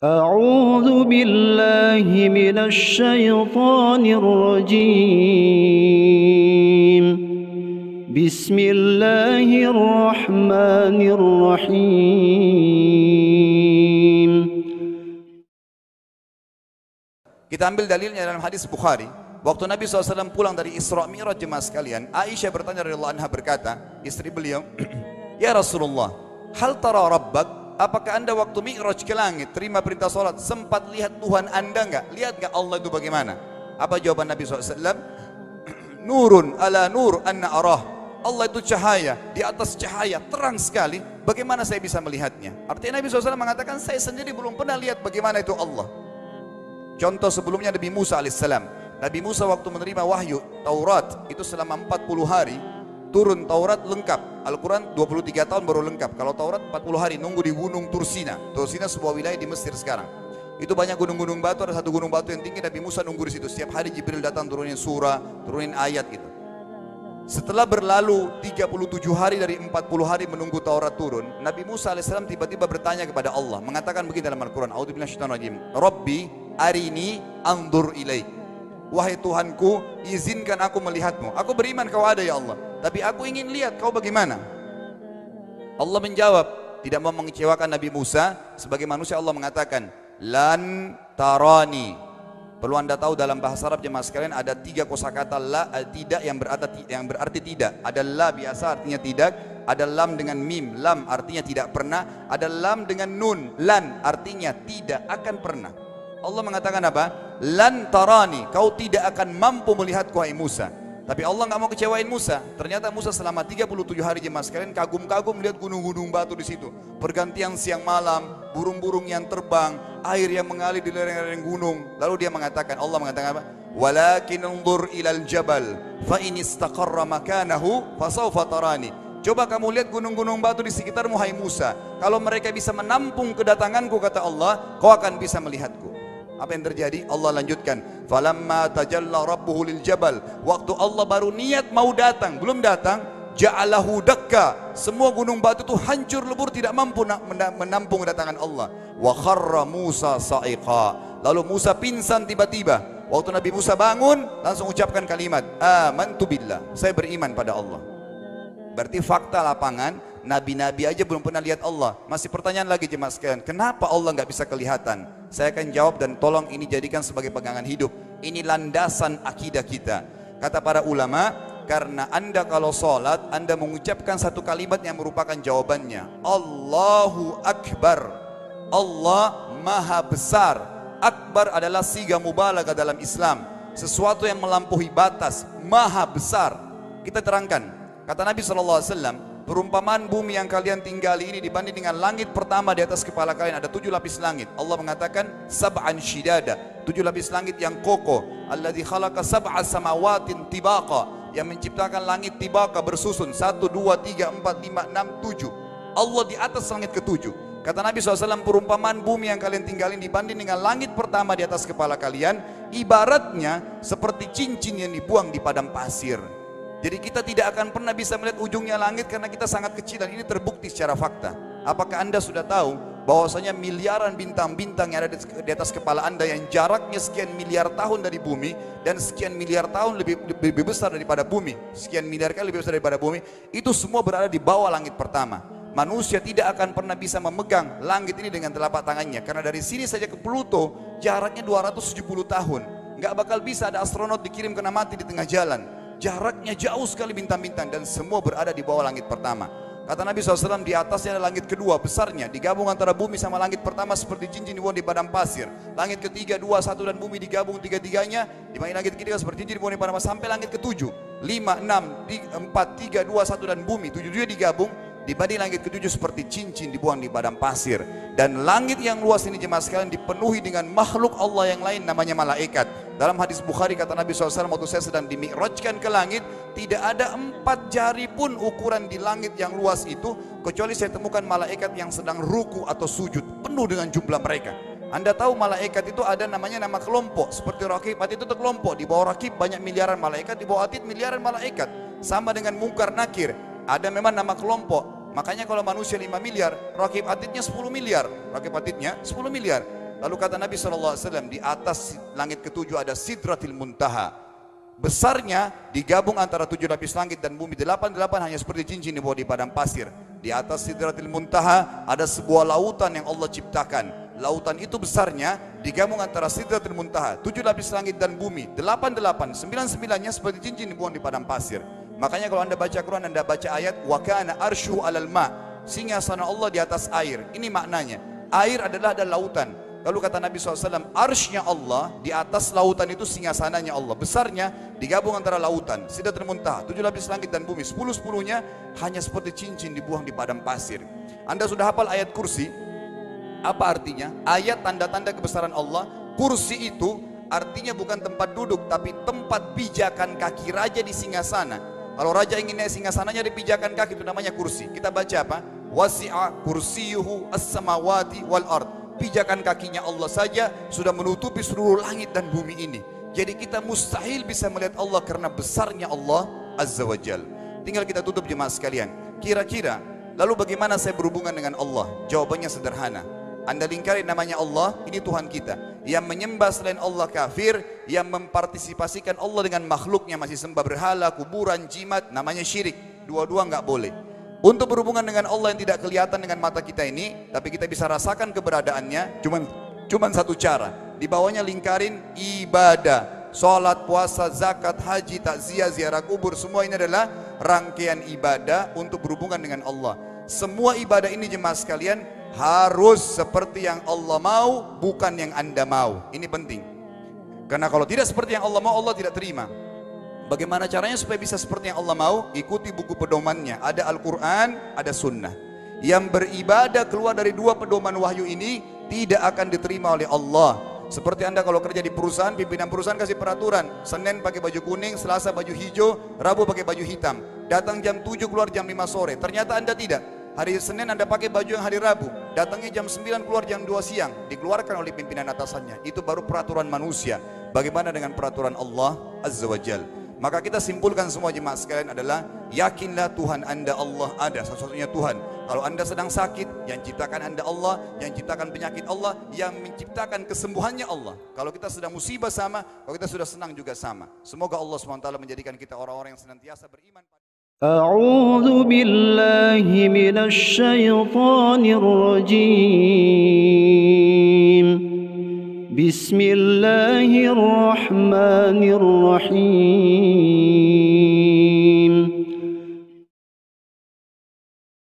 أعوذ بالله من الشيطان الرجيم بسم الله الرحمن الرحيم. Kita ambil dalilnya dalam hadis Bukhari. Waktu Nabi SAW pulang dari Isra Mi'raj, jemaah sekalian, Aisyah bertanya radhiyallahu anha, berkata, istri beliau, "Ya Rasulullah, hal tara rabbak? Apakah anda waktu Mi'raj ke langit, terima perintah salat, sempat lihat Tuhan anda enggak? Lihat enggak Allah itu bagaimana?" Apa jawaban Nabi SAW? "Nurun ala nur anna arah." Allah itu cahaya, di atas cahaya, terang sekali. Bagaimana saya bisa melihatnya? Artinya Nabi SAW mengatakan, saya sendiri belum pernah lihat bagaimana itu Allah. Contoh sebelumnya Nabi Musa alaihissalam. Nabi Musa waktu menerima wahyu Taurat itu selama 40 hari turun Taurat lengkap. Al-Quran 23 tahun baru lengkap. Kalau Taurat 40 hari nunggu di gunung Tursina. Tursina sebuah wilayah di Mesir sekarang. Itu banyak gunung-gunung batu, ada satu gunung batu yang tinggi, Nabi Musa nunggu di situ. Setiap hari Jibril datang turunin surah, turunin ayat gitu. Setelah berlalu 37 hari dari 40 hari menunggu Taurat turun, Nabi Musa alaihissalam tiba-tiba bertanya kepada Allah, mengatakan begini dalam Al-Quran, A'udzubillahi minasyaitonir rajim, Rabbi arini anzur ilaik. Wahai Tuhanku, izinkan aku melihatmu. Aku beriman kau ada ya Allah, tapi aku ingin lihat kau bagaimana. Allah menjawab, tidak mau mengecewakan Nabi Musa. Sebagai manusia Allah mengatakan, lan tarani. Perlu anda tahu dalam bahasa Arab jemaah sekalian ada 3 kosakata la, tidak yang berarti tidak. Ada la biasa artinya tidak, ada lam dengan mim, lam artinya tidak pernah, ada lam dengan nun, lan artinya tidak akan pernah. Allah mengatakan apa? Lan tarani, kau tidak akan mampu melihatku wahai Musa. Tapi Allah nggak mau kecewain Musa. Ternyata Musa selama 37 hari jemaah sekalian kagum-kagum melihat gunung-gunung batu di situ. Pergantian siang malam, burung-burung yang terbang, air yang mengalir di lereng-lereng gunung. Lalu dia mengatakan, Allah mengatakan apa? Walakin unzur ilal jabal fa in istaqarra makanahu fasawfa tarani. Coba kamu lihat gunung-gunung batu di sekitarmu hai Musa. Kalau mereka bisa menampung kedatanganku, kata Allah, kau akan bisa melihatku. Apa yang terjadi? Allah lanjutkan, falamma tajalla rabbuhu lil jabal. Waktu Allah baru niat mau datang, belum datang, ja'alahu dakka. Semua gunung batu itu hancur lebur, tidak mampu menampung kedatangan Allah. Wa kharra Musa sa'iqa. Lalu Musa pingsan tiba-tiba. Waktu Nabi Musa bangun, langsung ucapkan kalimat, amantu billah, saya beriman pada Allah. Berarti fakta lapangan, nabi-nabi aja belum pernah lihat Allah. Masih pertanyaan lagi jemaah sekalian, kenapa Allah nggak bisa kelihatan? Saya akan jawab dan tolong ini jadikan sebagai pegangan hidup. Ini landasan akidah kita. Kata para ulama, karena anda kalau sholat, anda mengucapkan satu kalimat yang merupakan jawabannya. Allahu Akbar. Allah Maha Besar. Akbar adalah siga mubalaghah dalam Islam. Sesuatu yang melampaui batas, Maha Besar. Kita terangkan. Kata Nabi SAW, perumpamaan bumi yang kalian tinggali ini dibanding dengan langit pertama di atas kepala kalian ada 7 lapis langit. Allah mengatakan sab'an shidada, 7 lapis langit yang kokoh. Alladzi khalaqa sab'a samawatin tibaqa, yang menciptakan langit tibaqa bersusun 1, 2, 3, 4, 5, 6, 7. Allah di atas langit ke-7. Kata Nabi SAW, perumpamaan bumi yang kalian tinggalin dibanding dengan langit pertama di atas kepala kalian, ibaratnya seperti cincin yang dibuang di padang pasir. Jadi kita tidak akan pernah bisa melihat ujungnya langit karena kita sangat kecil, dan ini terbukti secara fakta. Apakah anda sudah tahu bahwasanya miliaran bintang-bintang yang ada di atas kepala anda yang jaraknya sekian miliar tahun dari bumi dan sekian miliar tahun lebih besar daripada bumi, sekian miliar kali lebih besar daripada bumi, itu semua berada di bawah langit pertama. Manusia tidak akan pernah bisa memegang langit ini dengan telapak tangannya, karena dari sini saja ke Pluto jaraknya 270 tahun. Nggak bakal bisa ada astronot dikirim kena mati di tengah jalan. Jaraknya jauh sekali bintang-bintang, dan semua berada di bawah langit pertama. Kata Nabi SAW, di atasnya ada langit kedua besarnya, digabung antara bumi sama langit pertama seperti cincin dibuang di padang pasir. Langit ketiga, 2, 1 dan bumi digabung tiga-tiganya, dimana langit ketiga seperti cincin dibuang di padang pasir, sampai langit ketujuh, 5, 6, 4, 3, 2, 1 dan bumi, 7 digabung, dibanding langit ketujuh seperti cincin dibuang di padang pasir. Dan langit yang luas ini jemaah sekalian dipenuhi dengan makhluk Allah yang lain namanya malaikat. Dalam hadis Bukhari kata Nabi SAW, waktu saya sedang dimi'rajkan ke langit, tidak ada 4 jari pun ukuran di langit yang luas itu, kecuali saya temukan malaikat yang sedang ruku atau sujud, penuh dengan jumlah mereka. Anda tahu malaikat itu ada namanya nama kelompok, seperti Raqib, Atid itu kelompok. Di bawah Raqib banyak miliaran malaikat, di bawah Atid miliaran malaikat. Sama dengan Munkar Nakir, ada memang nama kelompok. Makanya kalau manusia 5 miliar, Raqib Atidnya 10 miliar. Raqib Atidnya 10 miliar. Lalu kata Nabi SAW, di atas langit ketujuh ada Sidratil Muntaha. Besarnya digabung antara 7 lapis langit dan bumi. 8 hanya seperti cincin di bawah di padang pasir. Di atas Sidratil Muntaha ada sebuah lautan yang Allah ciptakan. Lautan itu besarnya digabung antara Sidratil Muntaha, 7 lapis langit dan bumi. 8, 9-9-nya seperti cincin dibuang di padang pasir. Makanya kalau anda baca Quran, anda baca ayat wa kana arsyu alal ma, singgasana Allah di atas air. Ini maknanya, air adalah ada lautan. Lalu kata Nabi SAW, arsy-nya Allah di atas lautan itu singgasananya Allah. Besarnya digabung antara lautan, Sidratul Muntaha, 7 lapis langit dan bumi. 10-10-nya hanya seperti cincin dibuang di padang pasir. Anda sudah hafal ayat kursi? Apa artinya? Ayat tanda-tanda kebesaran Allah. Kursi itu artinya bukan tempat duduk, tapi tempat pijakan kaki raja di singgasana. Kalau raja ingin naik singgasananya di pijakan kaki, itu namanya kursi. Kita baca apa? Wasi'a kursiyuhu as-samawati wal ard. Pijakan kakinya Allah saja sudah menutupi seluruh langit dan bumi ini. Jadi kita mustahil bisa melihat Allah karena besarnya Allah Azza wa Jal. Tinggal kita tutup jemaah sekalian. Kira-kira lalu bagaimana saya berhubungan dengan Allah? Jawabannya sederhana. Anda lingkari namanya Allah, ini Tuhan kita. Yang menyembah selain Allah kafir, yang mempartisipasikan Allah dengan makhluknya, masih sembah berhala, kuburan, jimat, namanya syirik. Dua-dua nggak boleh. Untuk berhubungan dengan Allah yang tidak kelihatan dengan mata kita ini, tapi kita bisa rasakan keberadaannya, cuman satu cara. Di bawahnya lingkarin ibadah, sholat, puasa, zakat, haji, takziah, ziarah kubur, semua ini adalah rangkaian ibadah untuk berhubungan dengan Allah. Semua ibadah ini jemaah sekalian harus seperti yang Allah mau, bukan yang Anda mau. Ini penting. Karena kalau tidak seperti yang Allah mau, Allah tidak terima. Bagaimana caranya supaya bisa seperti yang Allah mau? Ikuti buku pedomannya. Ada Al-Quran, ada Sunnah. Yang beribadah keluar dari 2 pedoman wahyu ini tidak akan diterima oleh Allah. Seperti Anda kalau kerja di perusahaan, pimpinan perusahaan kasih peraturan, Senin pakai baju kuning, Selasa baju hijau, Rabu pakai baju hitam. Datang jam 7, keluar jam 5 sore. Ternyata Anda tidak. Hari Senin Anda pakai baju yang hari Rabu, datangnya jam 9, keluar jam 2 siang, dikeluarkan oleh pimpinan atasannya. Itu baru peraturan manusia. Bagaimana dengan peraturan Allah Azza wa Jal? Maka kita simpulkan semua jemaah sekalian adalah, yakinlah Tuhan Anda Allah ada, satu-satunya Tuhan. Kalau Anda sedang sakit, yang ciptakan Anda Allah, yang ciptakan penyakit Allah, yang menciptakan kesembuhannya Allah. Kalau kita sedang musibah sama, kalau kita sudah senang juga sama. Semoga Allah SWT menjadikan kita orang-orang yang senantiasa beriman. أعوذ بالله من الشيطان الرجيم بسم الله الرحمن الرحيم